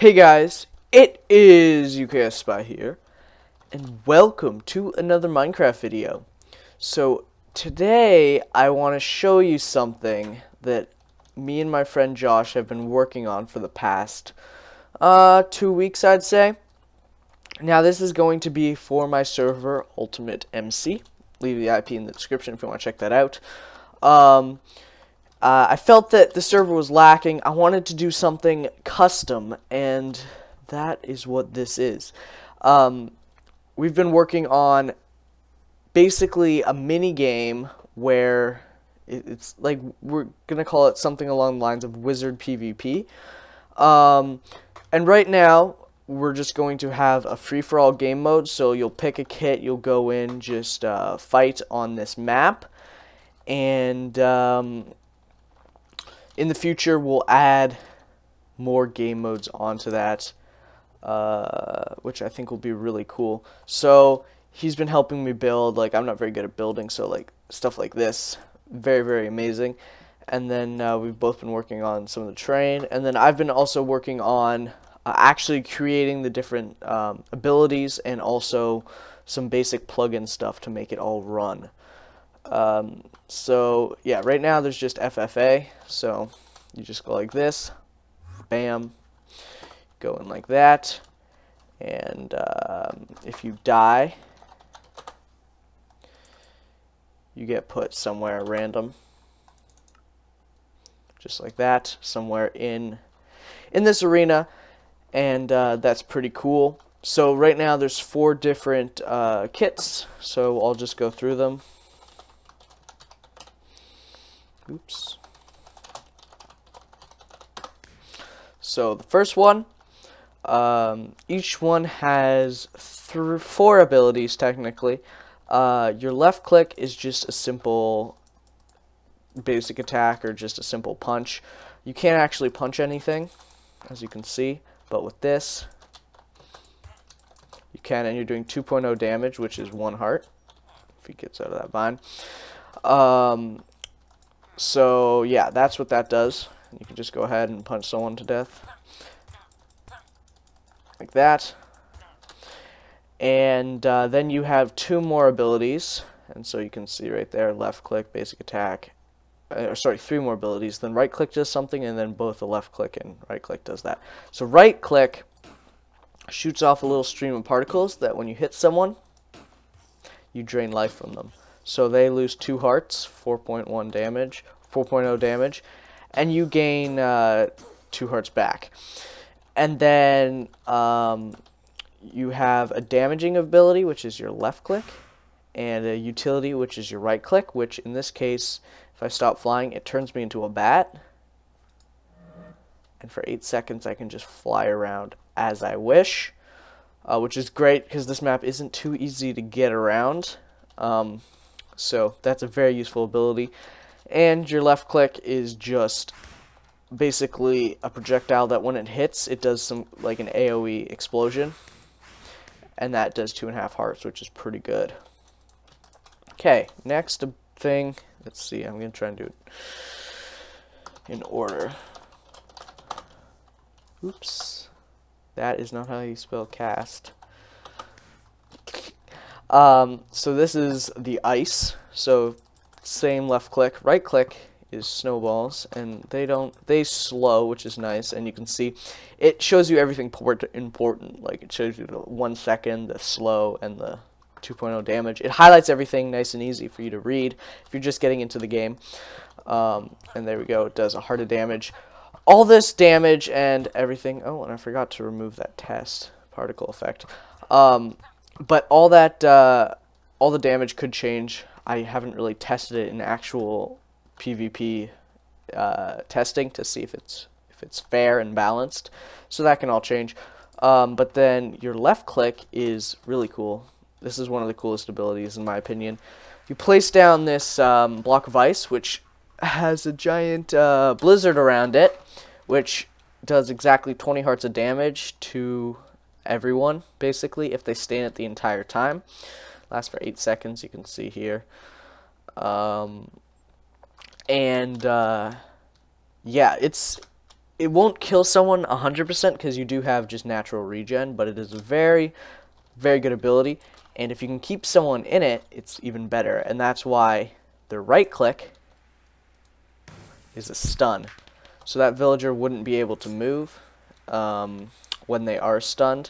Hey guys, it is UKS Spy here, and welcome to another Minecraft video. So today I want to show you something that me and my friend Josh have been working on for the past 2 weeks, I'd say. Now this is going to be for my server Ultimate MC. Leave the IP in the description if you want to check that out. I felt that the server was lacking. I wanted to do something custom, and that is what this is. We've been working on basically a mini game where it's like, we're gonna call it something along the lines of Wizard PvP. And right now we're just going to have a free-for-all game mode. So you'll pick a kit, you'll go in, just fight on this map, and in the future, we'll add more game modes onto that, which I think will be really cool. So he's been helping me build. Like, I'm not very good at building, so like stuff like this, very, very amazing. And then we've both been working on some of the terrain, and then I've been also working on actually creating the different abilities and also some basic plugin stuff to make it all run. So yeah, right now there's just FFA, so you just go like this, bam, go in like that, and if you die, you get put somewhere random, just like that, somewhere in this arena, and that's pretty cool. So right now there's 4 different kits, so I'll just go through them. Oops. So the first one, each one has 4 abilities technically. Your left click is just a simple basic attack or just a simple punch. You can't actually punch anything, as you can see, but with this you can, and you're doing 2.0 damage, which is 1 heart if he gets out of that bind. So yeah, that's what that does. You can just go ahead and punch someone to death like that. And then you have 2 more abilities, and so you can see right there, left click, basic attack, or sorry, 3 more abilities. Then right click does something, and then both the left click and right click does that. So right click shoots off a little stream of particles that when you hit someone, you drain life from them. So they lose 2 hearts, 4.1 damage, 4.0 damage, and you gain 2 hearts back. And then you have a damaging ability, which is your left click, and a utility, which is your right click, which in this case, if I stop flying, it turns me into a bat. And for 8 seconds, I can just fly around as I wish, which is great because this map isn't too easy to get around. So that's a very useful ability. And your left click is just basically a projectile that when it hits, it does some, like an AoE explosion. And that does 2.5 hearts, which is pretty good. Okay, next thing, let's see, I'm going to try and do it in order. Oops, that is not how you spell cast. So this is the ice. So same left click, right click is snowballs, and they slow, which is nice. And you can see it shows you everything important. Like it shows you the 1 second, the slow, and the 2.0 damage. It highlights everything nice and easy for you to read if you're just getting into the game. And there we go. It does a heart of damage. All this damage and everything. Oh, and I forgot to remove that test particle effect. But all that, all the damage could change. I haven't really tested it in actual PvP testing to see if it's fair and balanced. So that can all change. But then your left click is really cool. This is one of the coolest abilities in my opinion. You place down this block of ice, which has a giant blizzard around it, which does exactly 20 hearts of damage to everyone, basically, if they stay in it the entire time. Lasts for 8 seconds, you can see here. Yeah, it won't kill someone 100% because you do have just natural regen, but it is a very, very good ability. And if you can keep someone in it, it's even better. And that's why the right click is a stun. So that villager wouldn't be able to move when they are stunned.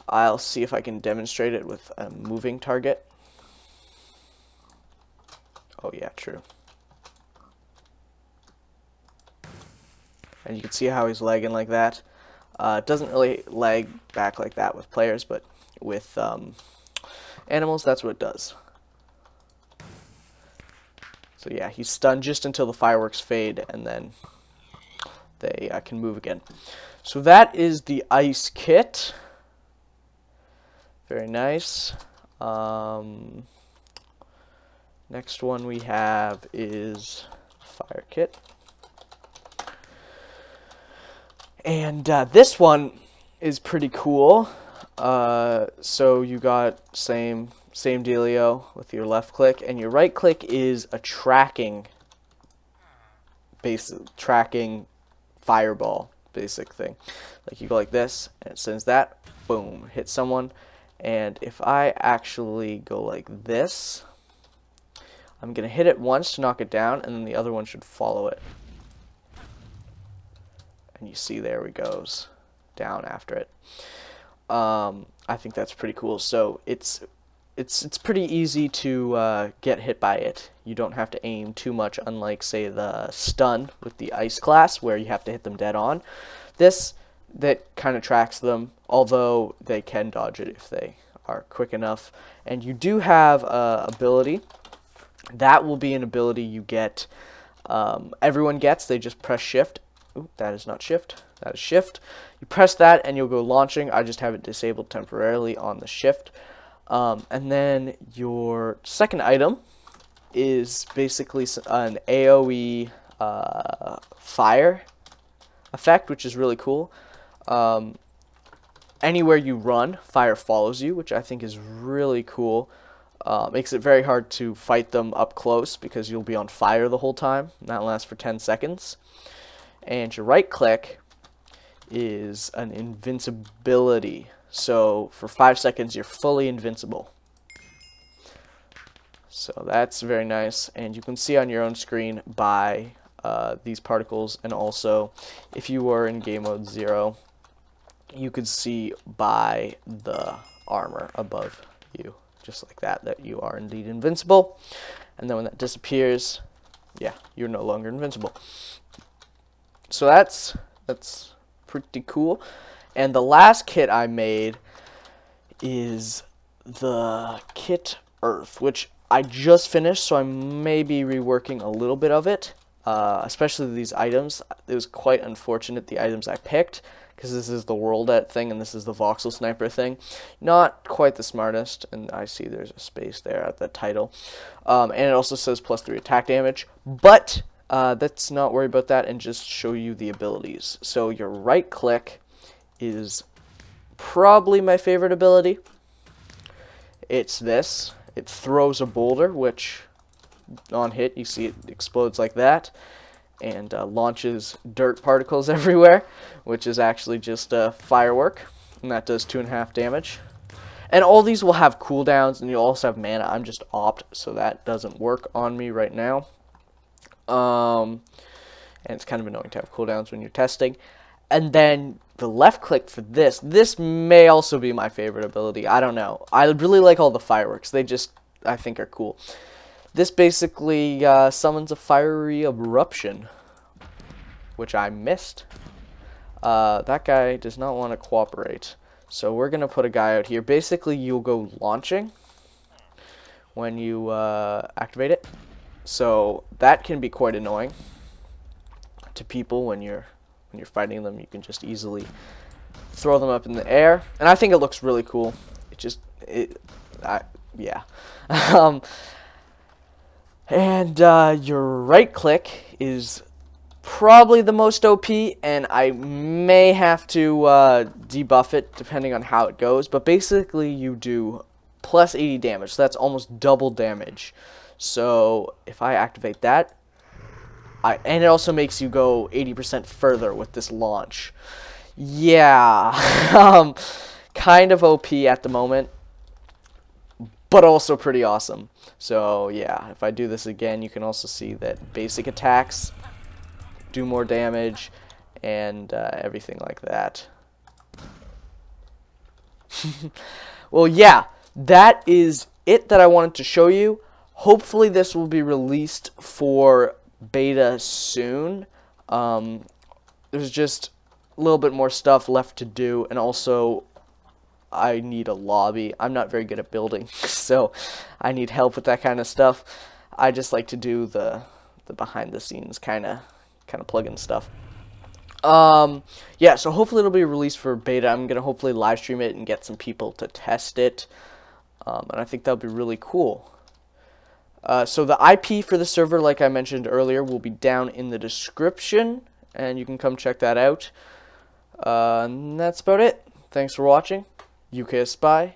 I'll see if I can demonstrate it with a moving target. Oh yeah, true. And you can see how he's lagging like that. It doesn't really lag back like that with players, but with animals, that's what it does. So yeah, he's stunned just until the fireworks fade, and then they can move again. So that is the ice kit. Very nice. Next one we have is fire kit. And this one is pretty cool. So you got same dealio with your left click, and your right click is a tracking fireball basic thing. Like you go like this, and it sends that, boom, hit someone. And if I actually go like this, I'm gonna hit it once to knock it down, and then the other one should follow it. And you see there he goes down after it. I think that's pretty cool. So it's pretty easy to get hit by it. You don't have to aim too much, unlike say the stun with the ice class where you have to hit them dead on. This that kind of tracks them, although they can dodge it if they are quick enough. And you do have a ability. That will be an ability you get. Everyone gets. They just press shift. Ooh, that is not shift. That is shift. You press that and you'll go launching. I just have it disabled temporarily on the shift. And then your second item is basically an AoE fire effect, which is really cool. Anywhere you run, fire follows you, which I think is really cool. Makes it very hard to fight them up close because you'll be on fire the whole time. And that lasts for 10 seconds. And your right click is an invincibility. So for 5 seconds, you're fully invincible. So that's very nice. And you can see on your own screen by these particles. And also, if you were in game mode 0, you could see by the armor above you, just like that, that you are indeed invincible. And then when that disappears, yeah, you're no longer invincible. So that's pretty cool. And the last kit I made is the kit Earth, which I just finished, so I may be reworking a little bit of it, especially these items. It was quite unfortunate, the items I picked, because this is the World At thing and this is the Voxel Sniper thing. Not quite the smartest, and I see there's a space there at the title. And it also says +3 attack damage, but let's not worry about that and just show you the abilities. So your right click is probably my favorite ability. It's this. It throws a boulder, which on hit you see it explodes like that, and launches dirt particles everywhere, which is actually just a firework, and that does 2.5 damage. And all these will have cooldowns, and you'll also have mana. I'm just opt, so that doesn't work on me right now. And it's kind of annoying to have cooldowns when you're testing. And then the left click for this may also be my favorite ability. I don't know. I really like all the fireworks. They just, I think, are cool. This basically summons a fiery eruption, which I missed. That guy does not want to cooperate. So we're going to put a guy out here. Basically, you'll go launching when you activate it. So that can be quite annoying to people when you're fighting them. You can just easily throw them up in the air, and I think it looks really cool. Yeah. And your right click is probably the most OP, and I may have to debuff it depending on how it goes. But basically, you do +80 damage. So that's almost double damage. So if I activate that, And it also makes you go 80% further with this launch. Yeah, kind of OP at the moment, but also pretty awesome. So yeah, if I do this again, you can also see that basic attacks do more damage and everything like that. Well, yeah, that is it that I wanted to show you. Hopefully this will be released for beta soon. There's just a little bit more stuff left to do, and also I need a lobby. I'm not very good at building, so I need help with that kind of stuff. I just like to do the behind the scenes kind of plug-in stuff. Yeah, so hopefully it'll be released for beta. I'm gonna hopefully live stream it and get some people to test it, and I think that'll be really cool. So the IP for the server, like I mentioned earlier, will be down in the description, and you can come check that out. And that's about it. Thanks for watching. UK Spy,